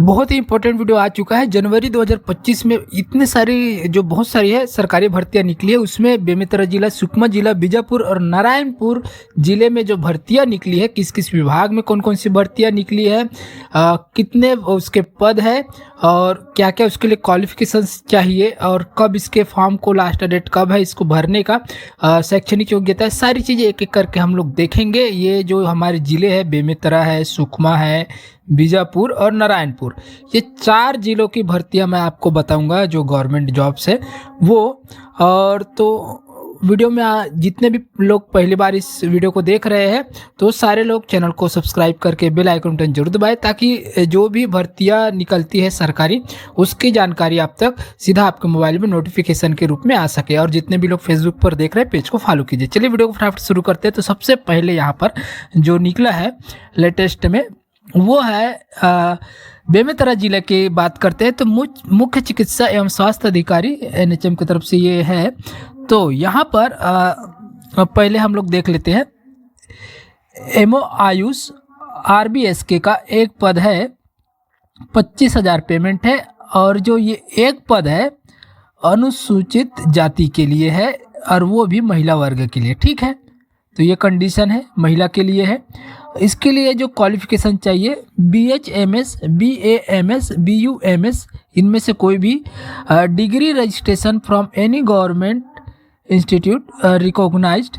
बहुत ही important video आ चुका है। जनवरी 2025 में इतने सारी बहुत सारी है सरकारी भर्तियां निकली है। उसमें बेमेतरा जिला, सुकमा जिला, बीजापुर और नारायणपुर जिले में जो भर्तियां निकली है, किस किस विभाग में कौन कौन सी भर्तियां निकली है, कितने उसके पद है और क्या क्या उसके लिए क्वालिफिकेशंस चाहिए और कब इसके फॉर्म को लास्ट डेट कब है इसको भरने का, शैक्षणिक योग्यता है, सारी चीज़ें एक एक करके हम लोग देखेंगे। ये जो हमारे ज़िले हैं, बेमेतरा है, सुकमा है, बीजापुर और नारायणपुर, ये 4 जिलों की भर्तियां मैं आपको बताऊंगा जो गवर्नमेंट जॉब्स है वो। और तो वीडियो में जितने भी लोग पहली बार इस वीडियो को देख रहे हैं तो सारे लोग चैनल को सब्सक्राइब करके बेल आइकन बटन जरूर दबाएं, ताकि जो भी भर्तियां निकलती है सरकारी उसकी जानकारी आप तक सीधा आपके मोबाइल में नोटिफिकेशन के रूप में आ सके। और जितने भी लोग फेसबुक पर देख रहे हैं पेज को फॉलो कीजिए। चलिए वीडियो को फटाफट शुरू करते हैं। तो सबसे पहले यहाँ पर जो निकला है लेटेस्ट में वो है बेमेतरा जिले की बात करते हैं तो मुख्य चिकित्सा एवं स्वास्थ्य अधिकारी NHM की तरफ से ये है। तो यहाँ पर पहले हम लोग देख लेते हैं। एमओ आयुष RBSK का एक पद है, 25,000 पेमेंट है। और जो ये एक पद है अनुसूचित जाति के लिए है और वो भी महिला वर्ग के लिए, ठीक है। तो ये कंडीशन है, महिला के लिए है। इसके लिए जो क्वालिफिकेशन चाहिए BHMS, BAMS, BUMS, इनमें से कोई भी degree registration from any government institute recognised,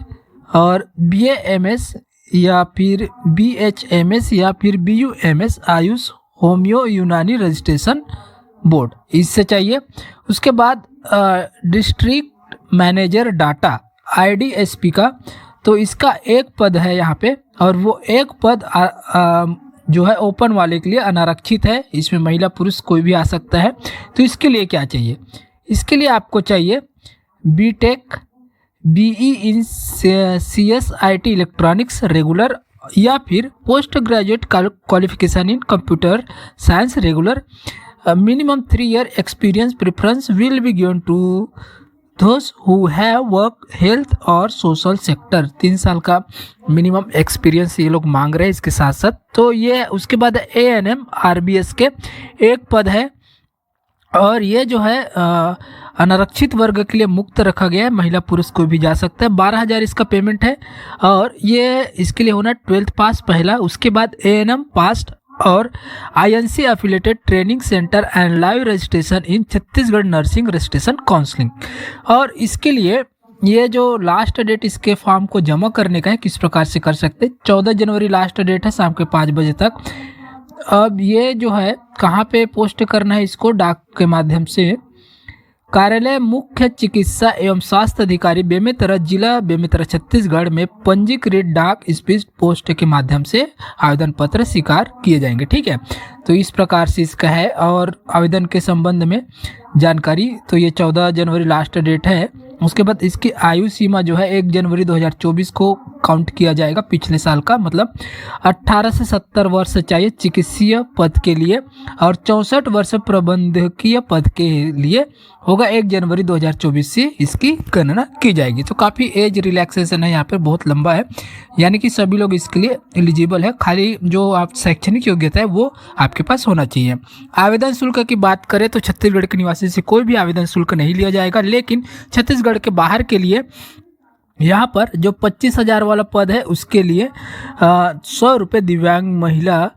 और BAMS या फिर BHMS या फिर BUMS AYUSH homoeo Unani registration board, इससे चाहिए। उसके बाद डिस्ट्रिक्ट मैनेजर डाटा IDSP का, तो इसका एक पद है यहाँ पे, और वो एक पद जो है ओपन वाले के लिए अनारक्षित है। इसमें महिला पुरुष कोई भी आ सकता है। तो इसके लिए क्या चाहिए? इसके लिए आपको चाहिए BTech, BE इन CSIT इलेक्ट्रॉनिक्स रेगुलर, या फिर post graduate qualification in computer science regular. Minimum 3 year experience preference will be given to those who have work हेल्थ और सोशल सेक्टर। 3 साल का मिनिमम एक्सपीरियंस ये लोग मांग रहे हैं इसके साथ साथ। तो ये उसके बाद ANM RBS के एक पद है, और ये जो है अनारक्षित वर्ग के लिए मुक्त रखा गया है, महिला पुरुष कोई भी जा सकता है। 12,000 इसका पेमेंट है, और ये इसके लिए होना 12th पास पहला। उसके बाद ANM पास्ट और INC affiliated training centre and live registration in Chhattisgarh nursing registration counselling. और इसके लिए ये जो लास्ट डेट इसके फॉर्म को जमा करने का है, किस प्रकार से कर सकते हैं, 14 जनवरी लास्ट डेट है, शाम के 5 बजे तक। अब ये जो है कहाँ पे पोस्ट करना है, इसको डाक के माध्यम से कार्यालय मुख्य चिकित्सा एवं स्वास्थ्य अधिकारी बेमेतरा जिला बेमेतरा छत्तीसगढ़ में पंजीकृत डाक स्पीड पोस्ट के माध्यम से आवेदन पत्र स्वीकार किए जाएंगे, ठीक है। तो इस प्रकार से इसका है। और आवेदन के संबंध में जानकारी, तो ये 14 जनवरी लास्ट डेट है। उसके बाद इसकी आयु सीमा जो है 1 जनवरी 2024 को काउंट किया जाएगा, पिछले साल का, मतलब 18 से 70 वर्ष चाहिए चिकित्सीय पद के लिए, और 64 वर्ष प्रबंधकीय पद के लिए होगा 1 जनवरी 2024 से इसकी गणना की जाएगी। तो काफ़ी एज रिलैक्सेशन है यहाँ पे, बहुत लंबा है, यानी कि सभी लोग इसके लिए एलिजिबल है। खाली जो आप शैक्षणिक योग्यता है वो आपके पास होना चाहिए। आवेदन शुल्क की बात करें तो छत्तीसगढ़ के निवासी से कोई भी आवेदन शुल्क नहीं लिया जाएगा, लेकिन छत्तीसगढ़ के बाहर के लिए यहाँ पर जो 25,000 वाला पद है उसके लिए 100 रुपये दिव्यांग महिला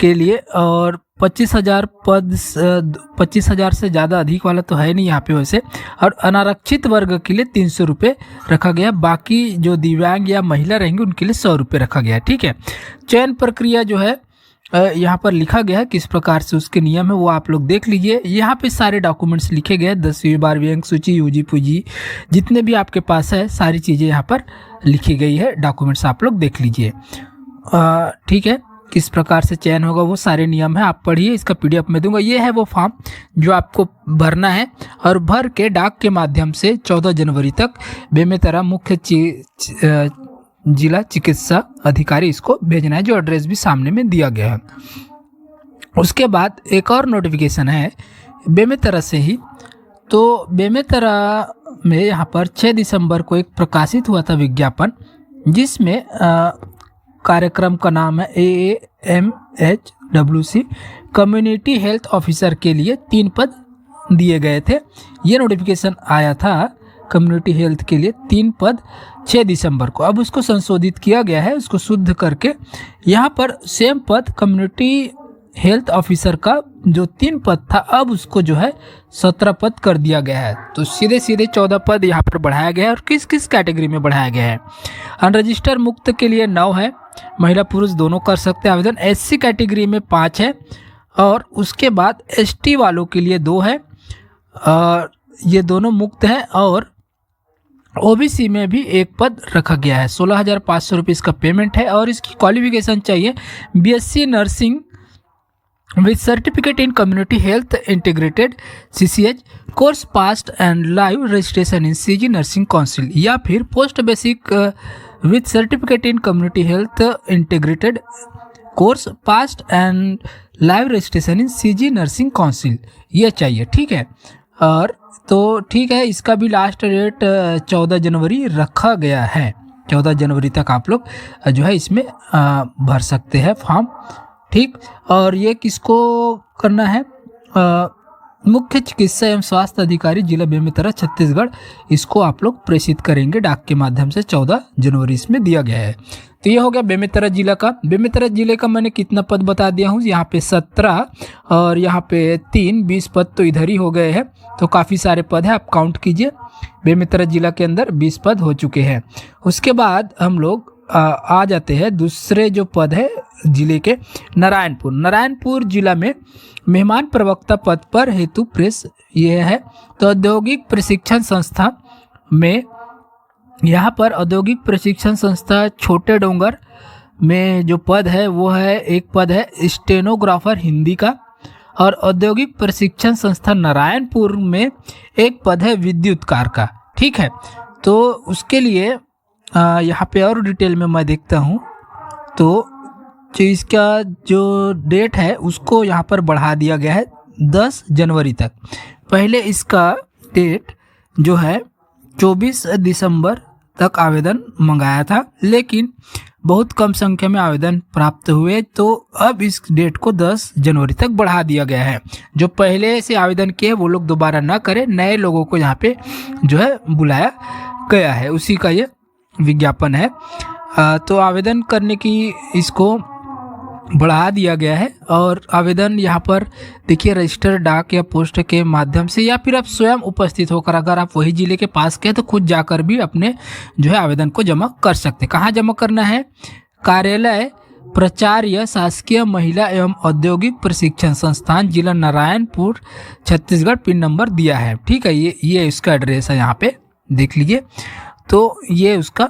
के लिए, और 25,000 पद 25,000 से ज़्यादा अधिक वाला तो है नहीं यहाँ पे वैसे, और अनारक्षित वर्ग के लिए 300 रुपये रखा गया। बाकी जो दिव्यांग या महिला रहेंगे उनके लिए 100 रुपये रखा गया है, ठीक है। चयन प्रक्रिया जो है यहाँ पर लिखा गया है, किस प्रकार से उसके नियम है वो आप लोग देख लीजिए। यहाँ पे सारे डॉक्यूमेंट्स लिखे गए हैं, 10वीं 12वीं अंक सूची, UG PG जितने भी आपके पास है सारी चीज़ें यहाँ पर लिखी गई है, डॉक्यूमेंट्स आप लोग देख लीजिए, ठीक है। किस प्रकार से चयन होगा वो सारे नियम है, आप पढ़िए, इसका PDF में दूंगा। ये है वो फॉर्म जो आपको भरना है, और भर के डाक के माध्यम से 14 जनवरी तक बेमेतरा मुख्य जिला चिकित्सा अधिकारी इसको भेजना है, जो एड्रेस भी सामने में दिया गया है। उसके बाद एक और नोटिफिकेशन है बेमेतरा से ही। तो बेमेतरा में यहाँ पर 6 दिसंबर को एक प्रकाशित हुआ था विज्ञापन, जिसमें कार्यक्रम का नाम है AAMHWC कम्युनिटी हेल्थ ऑफिसर के लिए 3 पद दिए गए थे। ये नोटिफिकेशन आया था कम्युनिटी हेल्थ के लिए 3 पद 6 दिसंबर को। अब उसको संशोधित किया गया है, उसको शुद्ध करके यहाँ पर सेम पद कम्युनिटी हेल्थ ऑफिसर का जो 3 पद था अब उसको जो है 17 पद कर दिया गया है। तो सीधे सीधे 14 पद यहाँ पर बढ़ाया गया है। और किस किस कैटेगरी में बढ़ाया गया है? अनरजिस्टर्ड मुक्त के लिए 9 है, महिला पुरुष दोनों कर सकते हैं आवेदन। SC कैटेगरी में 5 है और उसके बाद ST वालों के लिए 2 है, ये दोनों मुक्त हैं। और OBC में भी 1 पद रखा गया है। 16,500 रुपये इसका पेमेंट है। और इसकी क्वालिफिकेशन चाहिए BSc nursing with certificate in community health integrated CCH course past and live registration in CG nursing council, या फिर post basic with certificate in community health integrated course past and live registration in CG nursing council, ये चाहिए। ठीक है, और तो ठीक है, इसका भी लास्ट डेट 14 जनवरी रखा गया है। 14 जनवरी तक आप लोग जो है इसमें भर सकते हैं फॉर्म। ठीक, और ये किसको करना है? मुख्य चिकित्सा एवं स्वास्थ्य अधिकारी जिला बेमेतरा छत्तीसगढ़, इसको आप लोग प्रेषित करेंगे डाक के माध्यम से। 14 जनवरी इसमें दिया गया है। तो ये हो गया बेमेतरा जिला का। बेमेतरा जिले का मैंने कितना पद बता दिया हूँ, यहाँ पे 17 और यहाँ पे 3, 20 पद तो इधर ही हो गए हैं। तो काफ़ी सारे पद हैं, आप काउंट कीजिए। बेमेतरा जिला के अंदर 20 पद हो चुके हैं। उसके बाद हम लोग आ जाते हैं दूसरे जो पद है जिले के, नारायणपुर। नारायणपुर जिला में मेहमान प्रवक्ता पद पर हेतु प्रेस ये है। तो औद्योगिक प्रशिक्षण संस्था में यहाँ पर औद्योगिक प्रशिक्षण संस्था छोटे डोंगर में जो पद है वो है, एक पद है स्टेनोग्राफर हिंदी का। और औद्योगिक प्रशिक्षण संस्था नारायणपुर में एक पद है विद्युतकार का। ठीक है, तो उसके लिए यहाँ पे और डिटेल में मैं देखता हूँ तो जो इसका जो डेट है उसको यहाँ पर बढ़ा दिया गया है 10 जनवरी तक। पहले इसका डेट जो है 24 दिसंबर तक आवेदन मंगाया था, लेकिन बहुत कम संख्या में आवेदन प्राप्त हुए, तो अब इस डेट को 10 जनवरी तक बढ़ा दिया गया है। जो पहले से आवेदन किए वो लोग दोबारा ना करें, नए लोगों को यहाँ पे जो है बुलाया गया है, उसी का ये विज्ञापन है। तो आवेदन करने की इसको बढ़ा दिया गया है। और आवेदन यहाँ पर देखिए रजिस्टर डाक या पोस्ट के माध्यम से, या फिर आप स्वयं उपस्थित होकर, अगर आप वही जिले के पास के तो खुद जाकर भी अपने जो है आवेदन को जमा कर सकते हैं। कहाँ जमा करना है? कार्यालय प्राचार्य शासकीय महिला एवं औद्योगिक प्रशिक्षण संस्थान जिला नारायणपुर छत्तीसगढ़, पिन नंबर दिया है। ठीक है, ये इसका एड्रेस है, यहाँ पे देख लीजिए। तो ये उसका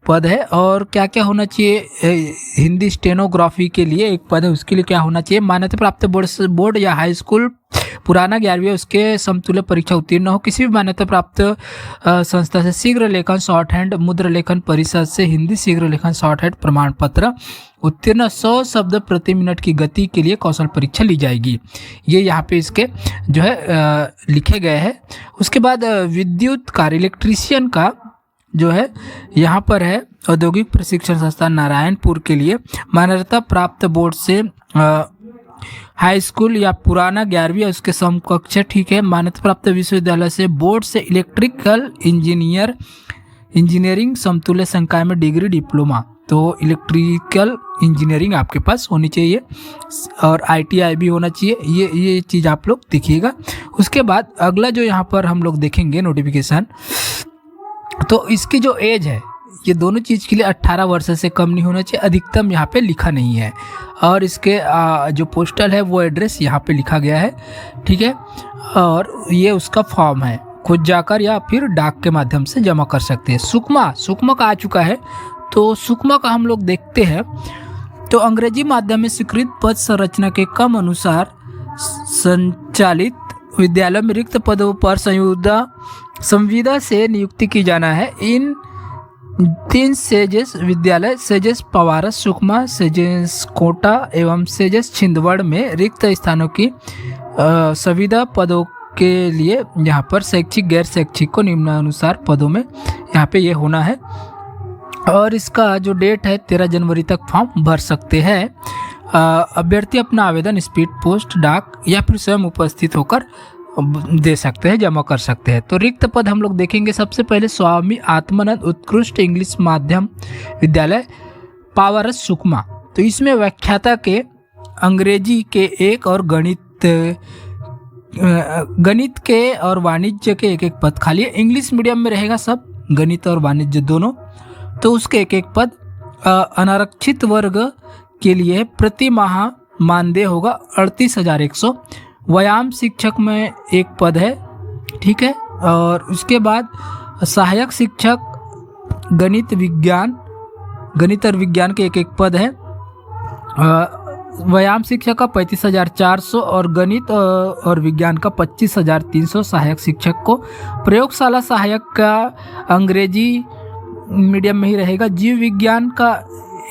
पद है। और क्या क्या होना चाहिए? हिंदी स्टेनोग्राफी के लिए एक पद है, उसके लिए क्या होना चाहिए? मान्यता प्राप्त बोर्ड या हाई स्कूल पुराना 11वीं उसके समतुल्य परीक्षा उत्तीर्ण हो, किसी भी मान्यता प्राप्त संस्था से शीघ्र लेखन शॉर्ट हैंड मुद्र लेखन परिषद से हिंदी शीघ्र लेखन शॉर्ट हैंड प्रमाण पत्र उत्तीर्ण, 100 शब्द प्रति मिनट की गति के लिए कौशल परीक्षा ली जाएगी। ये यहाँ पे इसके जो है लिखे गए हैं। उसके बाद विद्युत कार्य इलेक्ट्रीशियन का जो है यहाँ पर है औद्योगिक प्रशिक्षण संस्थान नारायणपुर के लिए मान्यता प्राप्त बोर्ड से हाई स्कूल या पुराना 11वीं उसके समकक्ष। ठीक है, मान्यता प्राप्त विश्वविद्यालय से बोर्ड से इलेक्ट्रिकल इंजीनियरिंग समतुल्य संकाय में डिग्री डिप्लोमा, तो इलेक्ट्रिकल इंजीनियरिंग आपके पास होनी चाहिए और ITI भी होना चाहिए। ये चीज़ आप लोग देखिएगा। उसके बाद अगला जो यहाँ पर हम लोग देखेंगे नोटिफिकेशन, तो इसकी जो एज है ये दोनों चीज़ के लिए 18 वर्ष से कम नहीं होना चाहिए, अधिकतम यहाँ पे लिखा नहीं है। और इसके जो पोस्टल है वो एड्रेस यहाँ पे लिखा गया है। ठीक है, और ये उसका फॉर्म है, खुद जाकर या फिर डाक के माध्यम से जमा कर सकते हैं। सुकमा का आ चुका है, तो सुकमा का हम लोग देखते हैं। तो अंग्रेजी माध्यम में स्वीकृत पद संरचना के क्रम अनुसार संचालित विद्यालय में रिक्त पदों पर संविदा से नियुक्ति की जाना है। इन 3 सेजेस विद्यालय सेजेस पवारस सुकमा, सेजेस कोटा एवं सेजेस छिंदवाड़ में रिक्त स्थानों की संविदा पदों के लिए यहाँ पर शैक्षिक गैर शैक्षिक को निम्नानुसार पदों में यहाँ पे ये होना है। और इसका जो डेट है 13 जनवरी तक फॉर्म भर सकते हैं। अभ्यर्थी अपना आवेदन स्पीड पोस्ट, डाक या फिर स्वयं उपस्थित होकर दे सकते हैं, जमा कर सकते हैं। तो रिक्त पद हम लोग देखेंगे। सबसे पहले स्वामी आत्मानंद उत्कृष्ट इंग्लिश माध्यम विद्यालय पावरस सुकमा। तो इसमें व्याख्याता के अंग्रेजी के एक और गणित के और वाणिज्य के एक एक पद खाली है। इंग्लिश मीडियम में रहेगा सब, गणित और वाणिज्य दोनों। तो उसके एक एक पद। अनारक्षित वर्ग के लिए प्रति माह मानदेय होगा 38,100। व्यायाम शिक्षक में एक पद है, ठीक है। और उसके बाद सहायक शिक्षक गणित और विज्ञान के एक एक पद है। व्यायाम शिक्षक का 35,400 और गणित और विज्ञान का 25,300 सहायक शिक्षक को। प्रयोगशाला सहायक का अंग्रेजी मीडियम में ही रहेगा। जीव विज्ञान का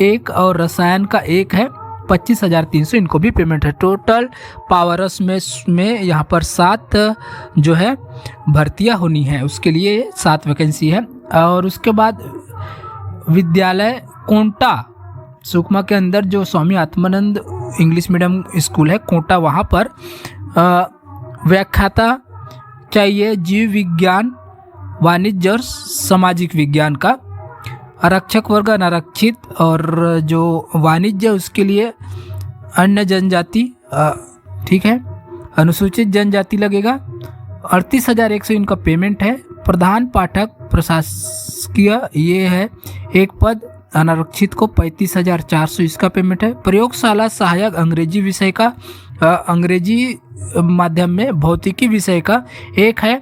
एक और रसायन का एक है, 25,300 इनको भी पेमेंट है। टोटल पावरस में यहाँ पर 7 जो है भर्तियाँ होनी है, उसके लिए 7 वैकेंसी है। और उसके बाद विद्यालय कोंटा सुकमा के अंदर जो Swami Atmanand English medium school है कोंटा, वहाँ पर व्याख्याता चाहिए जीव विज्ञान, वाणिज्य और सामाजिक विज्ञान का। आरक्षक वर्ग अनारक्षित, और जो वाणिज्य उसके लिए अन्य जनजाति, ठीक है, अनुसूचित जनजाति लगेगा। 38,100 इनका पेमेंट है। प्रधान पाठक प्रशासकीय ये है एक पद, अनारक्षित को 35,400 इसका पेमेंट है। प्रयोगशाला सहायक अंग्रेजी विषय का, अंग्रेजी माध्यम में भौतिकी विषय का एक है,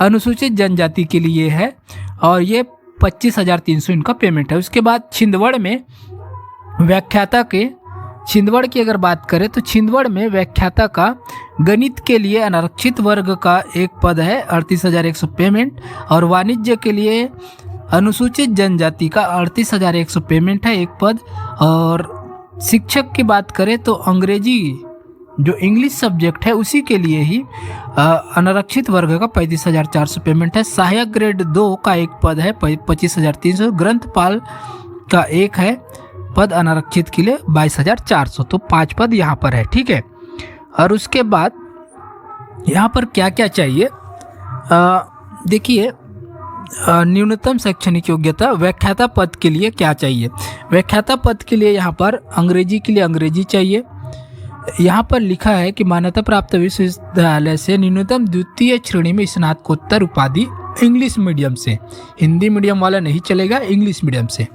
अनुसूचित जनजाति के लिए है, और ये 25,300 इनका पेमेंट है। उसके बाद छिंदवाड़ में व्याख्याता के, छिंदवाड़ की अगर बात करें तो छिंदवाड़ में व्याख्याता का गणित के लिए अनारक्षित वर्ग का एक पद है, 38,100 पेमेंट। और वाणिज्य के लिए अनुसूचित जनजाति का 38,100 पेमेंट है एक पद। और शिक्षक की बात करें तो अंग्रेजी जो इंग्लिश सब्जेक्ट है उसी के लिए ही अनारक्षित वर्ग का 35,400 पेमेंट है। सहायक ग्रेड 2 का एक पद है 25,300। ग्रंथपाल का एक है पद अनारक्षित के लिए 22,400। तो 5 पद यहाँ पर है, ठीक है। और उसके बाद यहाँ पर क्या क्या चाहिए, देखिए न्यूनतम शैक्षणिक योग्यता। व्याख्याता पद के लिए क्या चाहिए, व्याख्याता पद के लिए यहाँ पर अंग्रेजी के लिए अंग्रेजी चाहिए। यहाँ पर लिखा है कि मान्यता प्राप्त विश्वविद्यालय से न्यूनतम द्वितीय श्रेणी में स्नातकोत्तर उपाधि इंग्लिश मीडियम से, हिंदी मीडियम वाला नहीं चलेगा, इंग्लिश मीडियम से।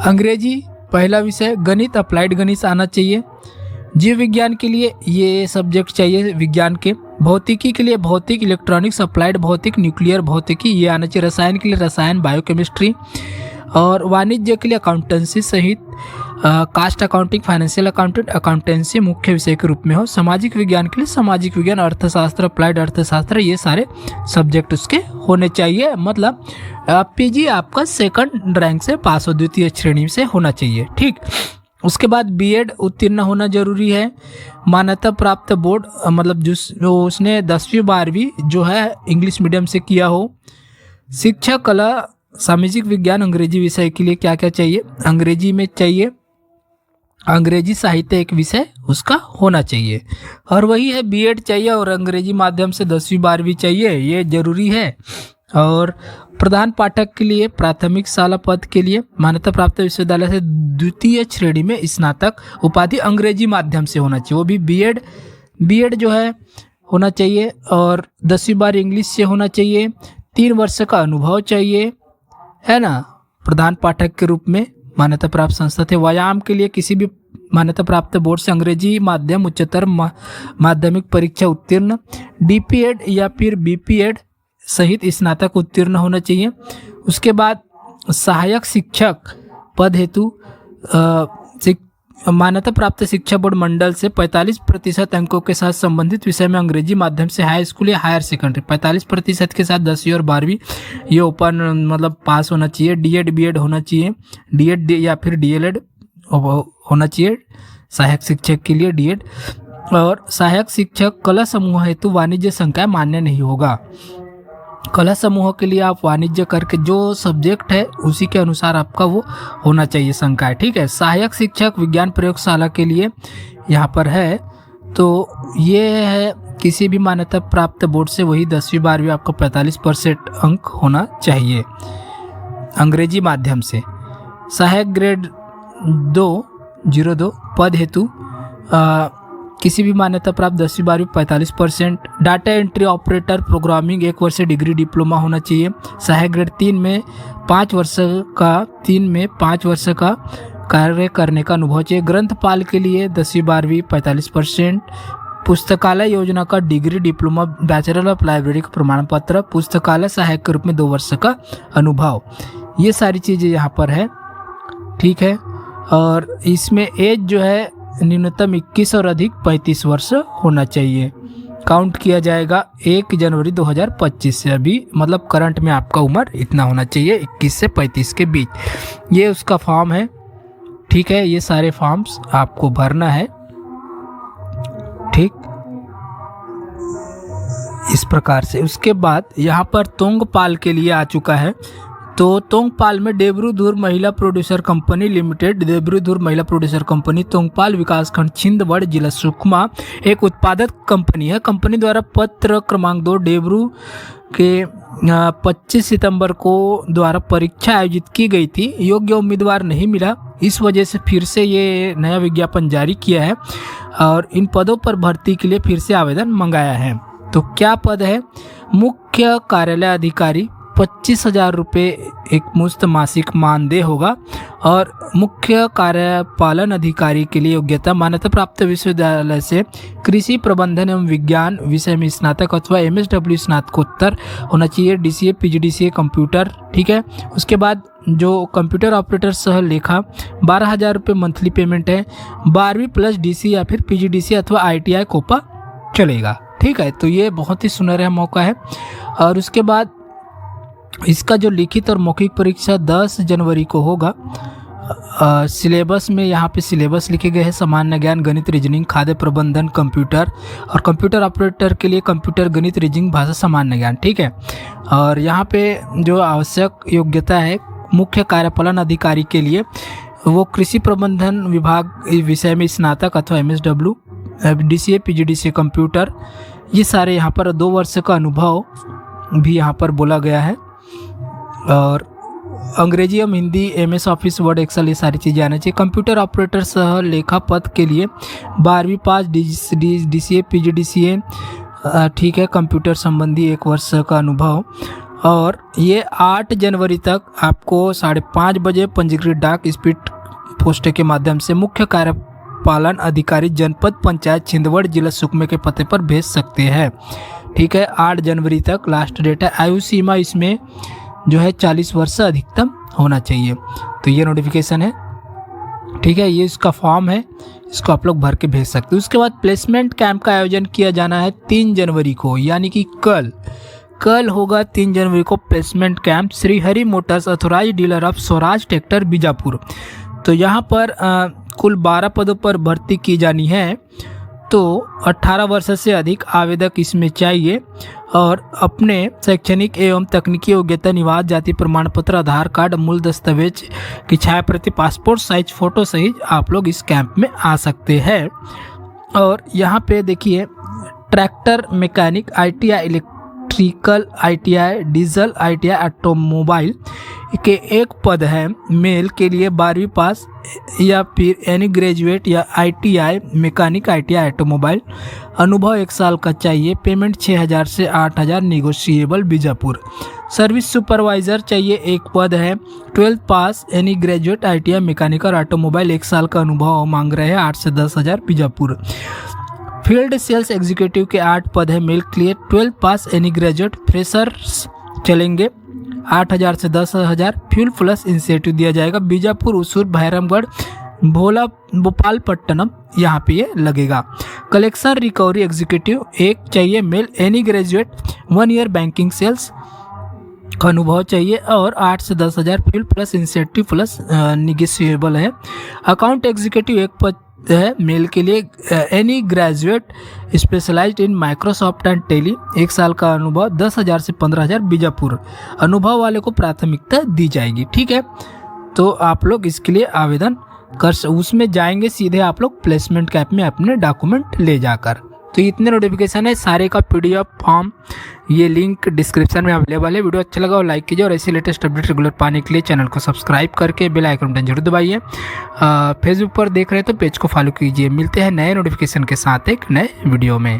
अंग्रेजी पहला विषय, गणित अप्लाइड गणित आना चाहिए। जीव विज्ञान के लिए ये सब्जेक्ट चाहिए विज्ञान के। भौतिकी के लिए भौतिक, इलेक्ट्रॉनिक्स, अप्लाइड भौतिक, न्यूक्लियर भौतिकी ये आना चाहिए। रसायन के लिए रसायन, बायोकेमिस्ट्री। और वाणिज्य के लिए अकाउंटेंसी सहित cost accounting, financial accountant, accountancy मुख्य विषय के रूप में हो। सामाजिक विज्ञान के लिए सामाजिक विज्ञान, अर्थशास्त्र, अप्लाइड अर्थशास्त्र, ये सारे सब्जेक्ट उसके होने चाहिए। मतलब पीजी आपका 2nd रैंक से पास हो, द्वितीय श्रेणी से होना चाहिए, ठीक। उसके बाद बीएड उत्तीर्ण होना जरूरी है। मान्यता प्राप्त बोर्ड, मतलब जो उसने 10वीं 12वीं जो है इंग्लिश मीडियम से किया हो। शिक्षा कला सामाजिक विज्ञान अंग्रेजी विषय के लिए क्या क्या चाहिए, अंग्रेजी में चाहिए अंग्रेजी साहित्य एक विषय उसका होना चाहिए। और वही है बीएड चाहिए, और अंग्रेजी माध्यम से 10वीं 12वीं चाहिए, ये जरूरी है। और प्रधान पाठक के लिए प्राथमिक शाला पद के लिए मान्यता प्राप्त विश्वविद्यालय से द्वितीय श्रेणी में स्नातक उपाधि अंग्रेजी माध्यम से होना चाहिए, वो भी बीएड जो है होना चाहिए। और 10वीं 12वीं इंग्लिश से होना चाहिए। 3 वर्ष का अनुभव चाहिए, है ना, प्रधान पाठक के रूप में मान्यता प्राप्त संस्था थे। व्यायाम के लिए किसी भी मान्यता प्राप्त बोर्ड से अंग्रेजी माध्यम उच्चतर माध्यमिक परीक्षा उत्तीर्ण, डीपीएड या फिर बीपीएड सहित स्नातक उत्तीर्ण होना चाहिए। उसके बाद सहायक शिक्षक पद हेतु मान्यता प्राप्त शिक्षा बोर्ड मंडल से 45% अंकों के साथ संबंधित विषय में अंग्रेजी माध्यम से हाई स्कूल या हायर सेकेंडरी 45% के साथ 10वीं और 12वीं ये ओपन मतलब पास होना चाहिए। डीएड बीएड होना चाहिए, डीएड या फिर डीएलएड होना चाहिए सहायक शिक्षक के लिए डीएड। और सहायक शिक्षक कला समूह हेतु वाणिज्य संकाय मान्य नहीं होगा। कला समूह के लिए आप वाणिज्य करके जो सब्जेक्ट है उसी के अनुसार आपका वो होना चाहिए संकाय, ठीक है। सहायक शिक्षक विज्ञान प्रयोगशाला के लिए यहाँ पर है, तो ये है किसी भी मान्यता प्राप्त बोर्ड से वही 10वीं 12वीं आपको 45% अंक होना चाहिए अंग्रेजी माध्यम से। सहायक ग्रेड 2 पद हेतु किसी भी मान्यता प्राप्त 10वीं 12वीं 45%। डाटा एंट्री ऑपरेटर प्रोग्रामिंग 1 वर्ष डिग्री डिप्लोमा होना चाहिए। सहायक ग्रेड 3 में 5 वर्ष का कार्य करने का अनुभव चाहिए। ग्रंथपाल के लिए 10वीं 12वीं 45%। पुस्तकालय योजना का degree diploma bachelor of library का प्रमाण पत्र। पुस्तकालय सहायक के रूप में 2 वर्ष का अनुभव। ये सारी चीज़ें यहाँ पर है, ठीक है। और इसमें एज जो है न्यूनतम 21 और अधिक 35 वर्ष होना चाहिए। काउंट किया जाएगा 1 जनवरी 2025 से। अभी मतलब करंट में आपका उम्र इतना होना चाहिए, 21 से 35 के बीच। ये उसका फॉर्म है, ठीक है। ये सारे फॉर्म्स आपको भरना है, ठीक, इस प्रकार से। उसके बाद यहाँ पर तोंगपाल के लिए आ चुका है। तो तोंगपाल में देब्रूधुर महिला प्रोड्यूसर कंपनी लिमिटेड, देब्रूधुर महिला प्रोड्यूसर कंपनी तोंगपाल विकासखंड छिंदवाड़ा जिला सुकमा एक उत्पादक कंपनी है। कंपनी द्वारा पत्र क्रमांक 2 देब्रू के 25 सितंबर को द्वारा परीक्षा आयोजित की गई थी। योग्य उम्मीदवार नहीं मिला, इस वजह से फिर से ये नया विज्ञापन जारी किया है और इन पदों पर भर्ती के लिए फिर से आवेदन मंगाया है। तो क्या पद है? मुख्य कार्यालय अधिकारी, 25,000 रुपये एक मुश्त मासिक मानदेय होगा। और मुख्य कार्यपालन अधिकारी के लिए योग्यता मान्यता प्राप्त विश्वविद्यालय से कृषि प्रबंधन एवं विज्ञान विषय में स्नातक अथवा MSW स्नातकोत्तर होना चाहिए। DCA PGDCA कंप्यूटर, ठीक है। उसके बाद जो कंप्यूटर ऑपरेटर सह लेखा 12,000 रुपये मंथली पेमेंट है। 12वीं प्लस DC या फिर PGDCA अथवा ITI कोपा चलेगा, ठीक है। तो ये बहुत ही सुनहरा मौका है। और उसके बाद इसका जो लिखित और मौखिक परीक्षा 10 जनवरी को होगा। सिलेबस में यहाँ पे सिलेबस लिखे गए हैं: सामान्य ज्ञान, गणित, रीजनिंग, खाद्य प्रबंधन, कंप्यूटर। और कंप्यूटर ऑपरेटर के लिए कंप्यूटर, गणित, रीजनिंग, भाषा, सामान्य ज्ञान, ठीक है। और यहाँ पे जो आवश्यक योग्यता है मुख्य कार्यपालन अधिकारी के लिए, वो कृषि प्रबंधन विभाग विषय में स्नातक अथवा MSW, DCA PGDCA कंप्यूटर। ये सारे यहाँ पर 2 वर्ष का अनुभव भी यहाँ पर बोला गया है। और अंग्रेजी एवं Hindi, MS office, word, excel, ये सारी चीज़ें आना चाहिए। कंप्यूटर ऑपरेटर सह लेखा पद के लिए 12वीं पास, DCA PGDCA, ठीक है, कंप्यूटर संबंधी 1 वर्ष का अनुभव। और ये 8 जनवरी तक आपको 5:30 बजे पंजीकृत डाक स्पीड पोस्ट के माध्यम से मुख्य कार्यपालन अधिकारी जनपद पंचायत छिंदवाड़ा जिला सुकमा के पते पर भेज सकते हैं, ठीक है। 8 जनवरी तक लास्ट डेट है। आयु सीमा इसमें जो है 40 वर्ष से अधिकतम होना चाहिए। तो ये नोटिफिकेशन है, ठीक है। ये इसका फॉर्म है, इसको आप लोग भर के भेज सकते हो। उसके बाद प्लेसमेंट कैंप का आयोजन किया जाना है 3 जनवरी को, यानी कि कल होगा 3 जनवरी को placement camp. Shri Hari motors authorise dealer of Swaraj tractor Bijapur. तो यहाँ पर कुल 12 पदों पर भर्ती की जानी है। तो 18 वर्ष से अधिक आवेदक इसमें चाहिए और अपने शैक्षणिक एवं तकनीकी योग्यता, निवास, जाति प्रमाण पत्र, आधार कार्ड, मूल दस्तावेज की छायाप्रति, पासपोर्ट साइज फोटो सहित आप लोग इस कैंप में आ सकते हैं। और यहाँ पे देखिए, tractor mechanic, ITI electrical, ITI diesel, ITI automobile के 1 पद है। मेल के लिए 12वीं पास या फिर एनी ग्रेजुएट या ITI मैकेनिक, ITI ऑटोमोबाइल। अनुभव 1 साल का चाहिए। पेमेंट 6,000 से 8,000 निगोशिएबल बीजापुर। सर्विस सुपरवाइज़र चाहिए, 1 पद है। 12th पास एनी ग्रेजुएट ITI मैकेनिक और ऑटोमोबाइल, 1 साल का अनुभव मांग रहे हैं। 8 से 10,000 बीजापुर। फील्ड सेल्स एग्जीक्यूटिव के 8 पद है। मेल के लिए 12th पास एनी ग्रेजुएट। फ्रेशर्स चलेंगे, 8,000 से 10,000। फ्यूल प्लस इंसेंटिव दिया जाएगा। बीजापुर, उसूर, भैरमगढ़, भोपालपट्टनम यहाँ पे ये लगेगा। कलेक्शन रिकवरी एग्जीक्यूटिव 1 चाहिए। Male, any graduate, 1 year banking sales का अनुभव चाहिए और 8 से 10,000। Fuel plus incentive plus negotiable है। अकाउंट एग्जीक्यूटिव 1 पद है मेल के लिए any graduate specialised in Microsoft and Tally, 1 साल का अनुभव, 10,000 से 15,000 बीजापुर, अनुभव वाले को प्राथमिकता दी जाएगी। ठीक है, तो आप लोग इसके लिए आवेदन उसमें जाएंगे सीधे आप लोग प्लेसमेंट कैप में अपने डॉक्यूमेंट ले जाकर। तो इतने नोटिफिकेशन है, सारे का PDF फॉर्म ये लिंक डिस्क्रिप्शन में अवेलेबल है। वीडियो अच्छा लगा और लाइक कीजिए और ऐसे लेटेस्ट अपडेट रेगुलर पाने के लिए चैनल को सब्सक्राइब करके बेल आइकन बटन जरूर दबाइए। फेसबुक पर देख रहे हैं तो पेज को फॉलो कीजिए। मिलते हैं नए नोटिफिकेशन के साथ एक नए वीडियो में।